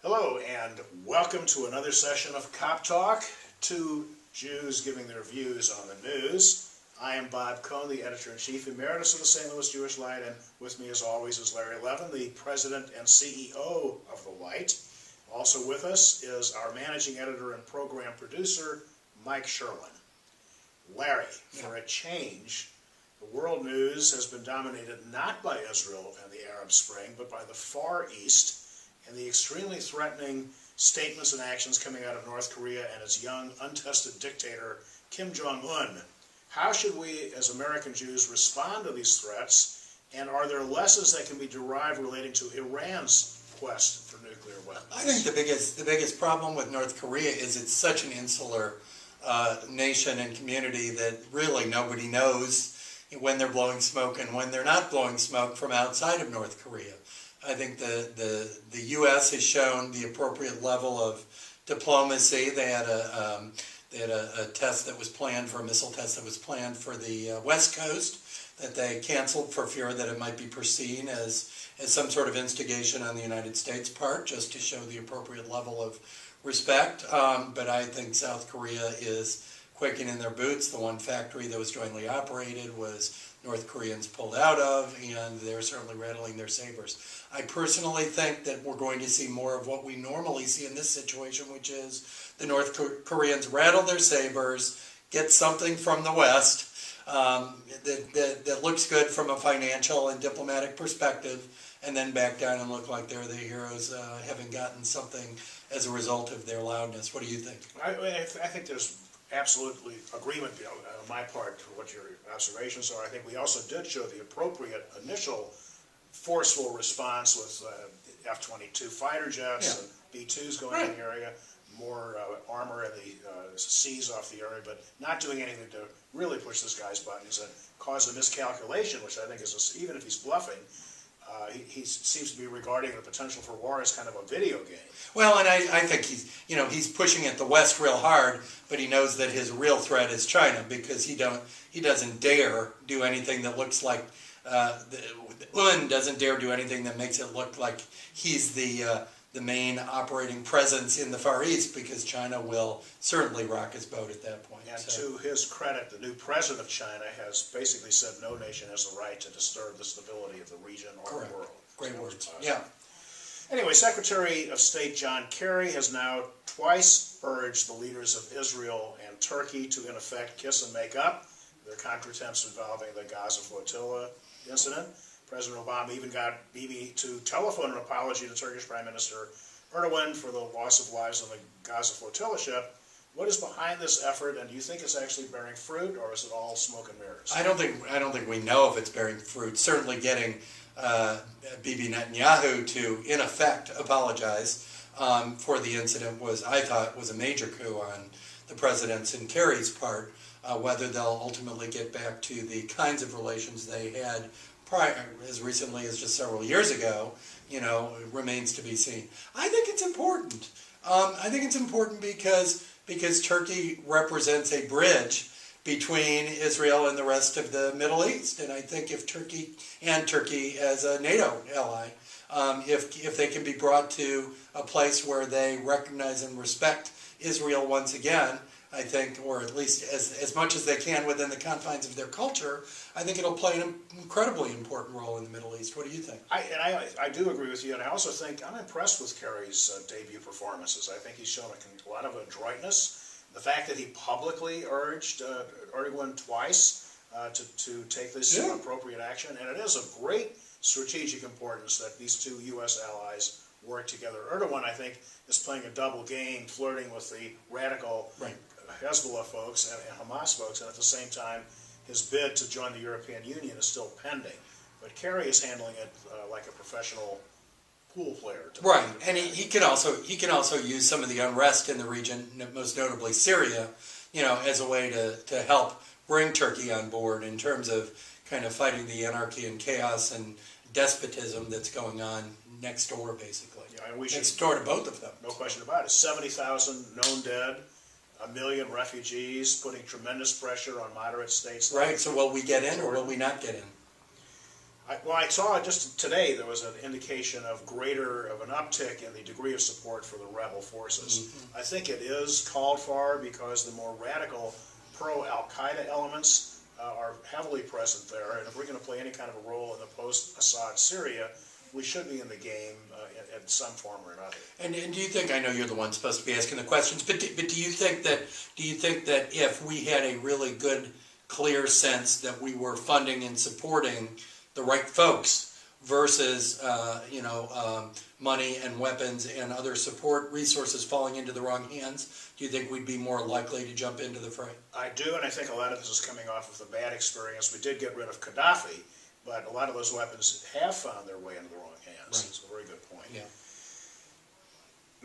Hello and welcome to another session of Cop Talk, two Jews giving their views on the news. I am Bob Cohn, the Editor-in-Chief Emeritus of the St. Louis Jewish Light, and with me as always is Larry Levin, the President and CEO of the Light. Also with us is our Managing Editor and Program Producer, Mike Sherlin. Larry, for a change, the world news has been dominated not by Israel and the Arab Spring, but by the Far East and the extremely threatening statements and actions coming out of North Korea and its young, untested dictator, Kim Jong-un. How should we, as American Jews, respond to these threats, and are there lessons that can be derived relating to Iran's quest for nuclear weapons? I think the biggest problem with North Korea is it's such an insular nation and community that really nobody knows when they're blowing smoke and when they're not blowing smoke from outside of North Korea. I think the U.S. has shown the appropriate level of diplomacy. They had a test that was planned for a missile test that was planned for the West Coast that they canceled for fear that it might be perceived as some sort of instigation on the United States' part, just to show the appropriate level of respect. But I think South Korea is quaking in their boots. The one factory that was jointly operated was North Koreans pulled out of, and they're certainly rattling their sabers. I personally think that we're going to see more of what we normally see in this situation, which is the North Koreans rattle their sabers, get something from the West that looks good from a financial and diplomatic perspective, and then back down and look like they're the heroes, having gotten something as a result of their loudness. What do you think? I think there's absolutely agreement on my part for what your observations are. I think we also did show the appropriate initial forceful response with F-22 fighter jets and B-2s going in the area, more armor in the seas off the area, but not doing anything to really push this guy's buttons and cause a miscalculation, which I think is, even if he's bluffing, he seems to be regarding the potential for war as kind of a video game. Well, and I think he's pushing at the West real hard, but he knows that his real threat is China, because he doesn't dare do anything that looks like UN doesn't dare do anything that makes it look like he's the main operating presence in the Far East, because China will certainly rock his boat at that point. And to his credit, the new president of China has basically said no nation has the right to disturb the stability of the region or the world. Great words. Yeah. Anyway, Secretary of State John Kerry has now twice urged the leaders of Israel and Turkey to, in effect, kiss and make up their contretemps involving the Gaza flotilla incident. President Obama even got Bibi to telephone an apology to Turkish Prime Minister Erdogan for the loss of lives on the Gaza flotilla ship. What is behind this effort, and do you think it's actually bearing fruit, or is it all smoke and mirrors? I don't think we know if it's bearing fruit. Certainly getting Bibi Netanyahu to, in effect, apologize for the incident I thought was a major coup on the president's and Kerry's part. Whether they'll ultimately get back to the kinds of relations they had prior, as recently as just several years ago, remains to be seen. I think it's important. I think it's important because Turkey represents a bridge between Israel and the rest of the Middle East. And I think if Turkey as a NATO ally, if they can be brought to a place where they recognize and respect Israel once again, I think, or at least as much as they can within the confines of their culture, I think it'll play an incredibly important role in the Middle East. What do you think? I do agree with you, and I also think I'm impressed with Kerry's debut performances. I think he's shown a lot of adroitness. The fact that he publicly urged Erdogan twice to take this appropriate action, and it is of great strategic importance that these two U.S. allies work together. Erdogan, I think, is playing a double game, flirting with the radical Hezbollah folks and Hamas folks, and at the same time, his bid to join the European Union is still pending. But Kerry is handling it like a professional pool player. Right, and he can also use some of the unrest in the region, most notably Syria, as a way to help bring Turkey on board in terms of kind of fighting the anarchy and chaos and despotism that's going on next door, basically. Yeah, and next door to both of them. No question about it. 70,000 known dead, 1 million refugees, putting tremendous pressure on moderate states. Right, so will we get in or will we not get in? I saw just today there was an indication of an uptick in the degree of support for the rebel forces. I think it is called for because the more radical pro-Al-Qaeda elements are heavily present there, and if we're going to play any kind of a role in the post-Assad Syria, we should be in the game in some form or another. And do you think, I know you're the one supposed to be asking the questions, but do you think that if we had a really good, clear sense that we were funding and supporting the right folks versus money and weapons and other support resources falling into the wrong hands, do you think we'd be more likely to jump into the fray? I do, and I think a lot of this is coming off of the bad experience. We did get rid of Gaddafi, but a lot of those weapons have found their way into the wrong hands. Right. It's a very good point. Yeah.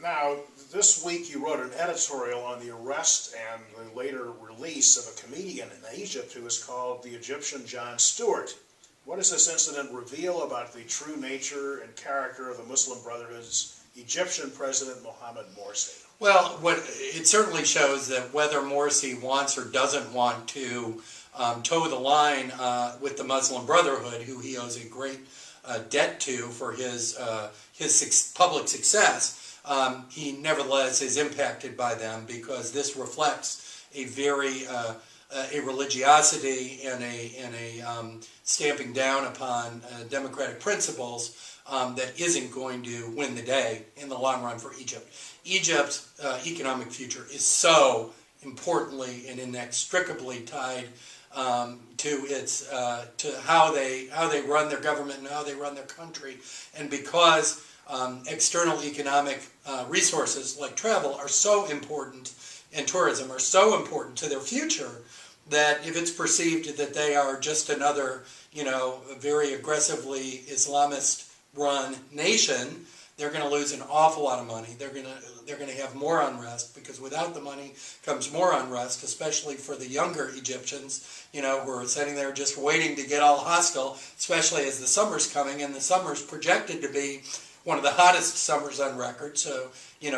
Now, this week you wrote an editorial on the arrest and the later release of a comedian in Egypt who is called the Egyptian Jon Stewart. What does this incident reveal about the true nature and character of the Muslim Brotherhood's Egyptian president, Mohamed Morsi? Well, it certainly shows that whether Morsi wants or doesn't want to toe the line with the Muslim Brotherhood, who he owes a great debt to for his public success, he nevertheless is impacted by them because this reflects a very a religiosity and a stamping down upon democratic principles that isn't going to win the day in the long run for Egypt. Egypt's economic future is so importantly and inextricably tied to how they run their government and how they run their country, and because external economic resources like travel are so important and tourism are so important to their future, that if it's perceived that they are just another, very aggressively Islamist-run nation, they're going to lose an awful lot of money. They're going to have more unrest, because without the money comes more unrest, especially for the younger Egyptians, who are sitting there just waiting to get all hostile, especially as the summer's coming, and the summer's projected to be one of the hottest summers on record. So,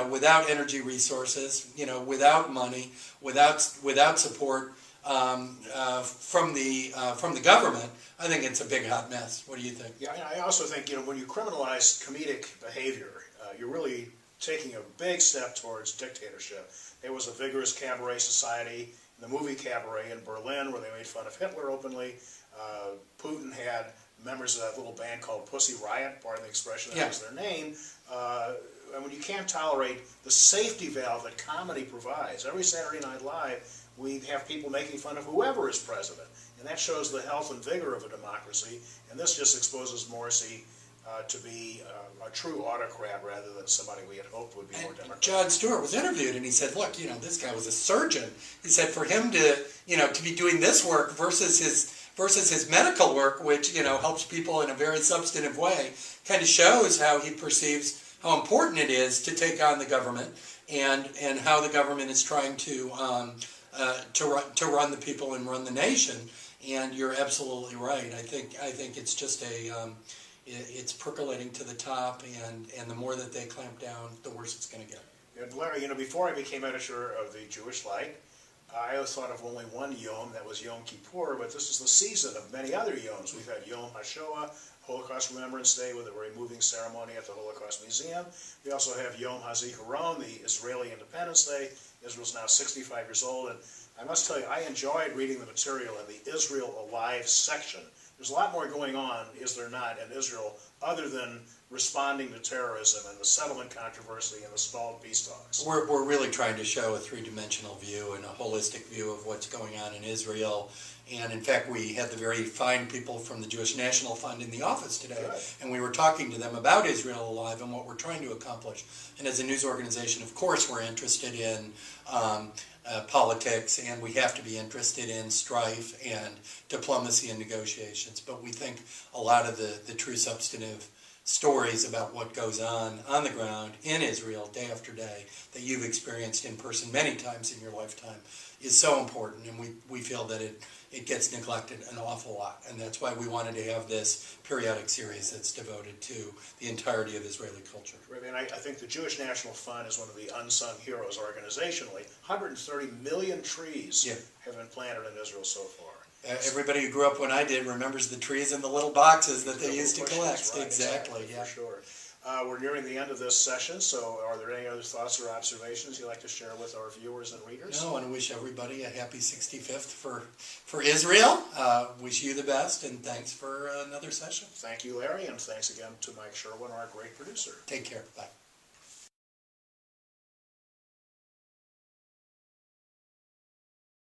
without energy resources, without money, without support from the government, I think it's a big hot mess. What do you think? Yeah, I also think when you criminalize comedic behavior, you're really taking a big step towards dictatorship. There was a vigorous cabaret society, the movie Cabaret in Berlin, where they made fun of Hitler openly. Putin had members of that little band called Pussy Riot, pardon the expression, that was their name. And when you can't tolerate the safety valve that comedy provides, every Saturday Night Live, we have people making fun of whoever is president. And that shows the health and vigor of a democracy. And this just exposes Morsi to be a true autocrat rather than somebody we had hoped would be more democratic. Jon Stewart was interviewed, and he said, look, this guy was a surgeon. He said for him to be doing this work versus his medical work, which, helps people in a very substantive way, kind of shows how he perceives how important it is to take on the government, and how the government is trying to run the people and run the nation. And you're absolutely right. I think it's just it's percolating to the top, and the more that they clamp down, the worse it's going to get. And Larry, before I became editor of the Jewish Light, I always thought of only one Yom, that was Yom Kippur, but this is the season of many other Yoms. We've had Yom HaShoah, Holocaust Remembrance Day, with a very moving ceremony at the Holocaust Museum. We also have Yom HaZikaron, the Israeli Independence Day. Israel's now 65 years old, and I must tell you, I enjoyed reading the material in the Israel Alive section. There's a lot more going on, is there not, in Israel, other than responding to terrorism and the settlement controversy and the stalled peace talks. We're really trying to show a three-dimensional view and a holistic view of what's going on in Israel. And in fact, we had the very fine people from the Jewish National Fund in the office today, and we were talking to them about Israel Alive and what we're trying to accomplish. And as a news organization, of course, we're interested in politics, and we have to be interested in strife and diplomacy and negotiations. But we think a lot of the true substantive stories about what goes on the ground in Israel day after day that you've experienced in person many times in your lifetime is so important, and we feel that it gets neglected an awful lot, and that's why we wanted to have this periodic series that's devoted to the entirety of Israeli culture. And I think the Jewish National Fund is one of the unsung heroes organizationally. 130 million trees have been planted in Israel so far. Everybody who grew up when I did remembers the trees in the little boxes that they used to collect. Right, exactly, yeah. For sure. We're nearing the end of this session, so are there any other thoughts or observations you'd like to share with our viewers and readers? No, I want to wish everybody a happy 65th for Israel. Wish you the best, and thanks for another session. Thank you, Larry, and thanks again to Mike Sherwin, our great producer. Take care. Bye.